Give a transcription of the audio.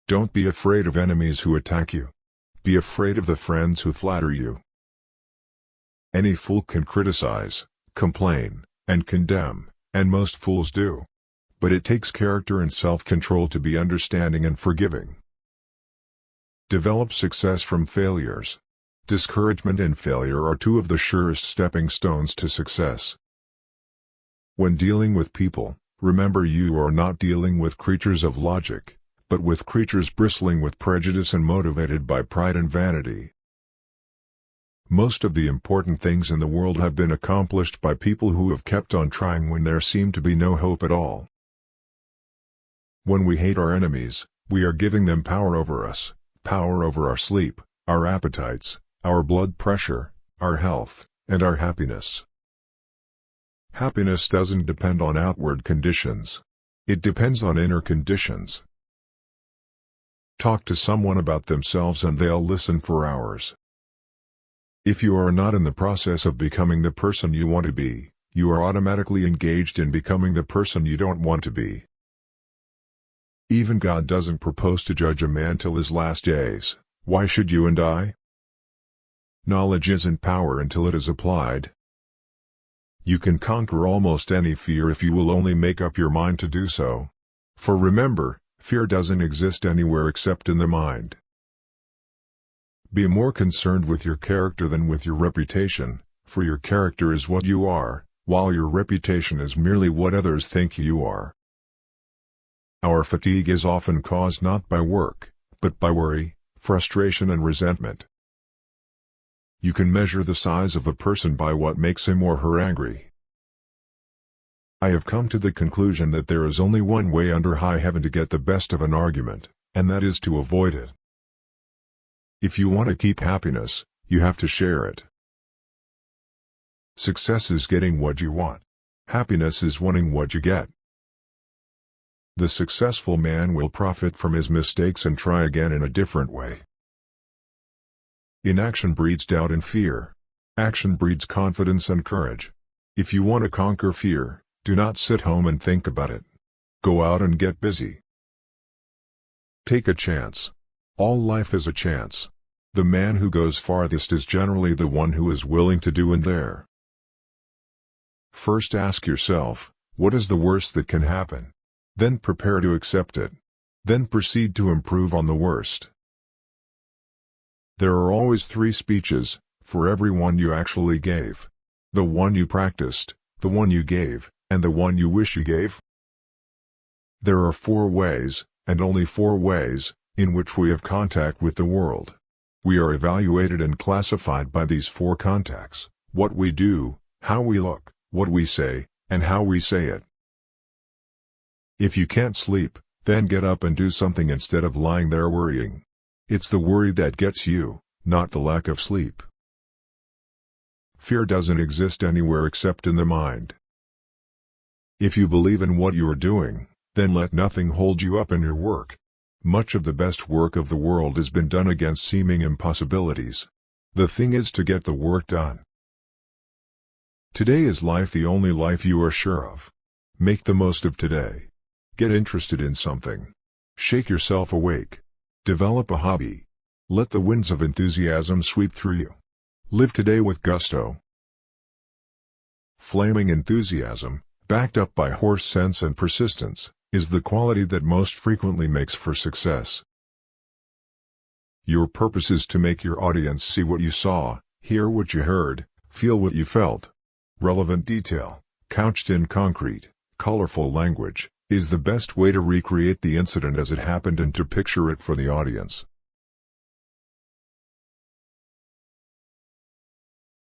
Don't be afraid of enemies who attack you. Be afraid of the friends who flatter you. Any fool can criticize, complain, and condemn, and most fools do. But it takes character and self-control to be understanding and forgiving. Develop success from failures. Discouragement and failure are two of the surest stepping stones to success. When dealing with people, remember you are not dealing with creatures of logic, but with creatures bristling with prejudice and motivated by pride and vanity. Most of the important things in the world have been accomplished by people who have kept on trying when there seemed to be no hope at all. When we hate our enemies, we are giving them power over us, power over our sleep, our appetites, our blood pressure, our health, and our happiness. Happiness doesn't depend on outward conditions. It depends on inner conditions. Talk to someone about themselves and they'll listen for hours. If you are not in the process of becoming the person you want to be, you are automatically engaged in becoming the person you don't want to be. Even God doesn't propose to judge a man till his last days. Why should you and I? Knowledge isn't power until it is applied. You can conquer almost any fear if you will only make up your mind to do so. For remember, fear doesn't exist anywhere except in the mind. Be more concerned with your character than with your reputation, for your character is what you are, while your reputation is merely what others think you are. Our fatigue is often caused not by work, but by worry, frustration and resentment. You can measure the size of a person by what makes him or her angry. I have come to the conclusion that there is only one way under high heaven to get the best of an argument, and that is to avoid it. If you want to keep happiness, you have to share it. Success is getting what you want. Happiness is wanting what you get. The successful man will profit from his mistakes and try again in a different way. Inaction breeds doubt and fear. Action breeds confidence and courage. If you want to conquer fear, do not sit home and think about it. Go out and get busy. Take a chance. All life is a chance. The man who goes farthest is generally the one who is willing to do and dare. First ask yourself, what is the worst that can happen? Then prepare to accept it. Then proceed to improve on the worst. There are always 3 speeches, for every one you actually gave. The one you practiced, the one you gave, and the one you wish you gave. There are 4 ways, and only 4 ways, in which we have contact with the world. We are evaluated and classified by these 4 contacts: what we do, how we look, what we say, and how we say it. If you can't sleep, then get up and do something instead of lying there worrying. It's the worry that gets you, not the lack of sleep. Fear doesn't exist anywhere except in the mind. If you believe in what you are doing, then let nothing hold you up in your work. Much of the best work of the world has been done against seeming impossibilities. The thing is to get the work done. Today is life, the only life you are sure of. Make the most of today. Get interested in something. Shake yourself awake. Develop a hobby. Let the winds of enthusiasm sweep through you. Live today with gusto. Flaming enthusiasm, backed up by horse sense and persistence, is the quality that most frequently makes for success. Your purpose is to make your audience see what you saw, hear what you heard, feel what you felt. Relevant detail, couched in concrete, colorful language, is the best way to recreate the incident as it happened and to picture it for the audience.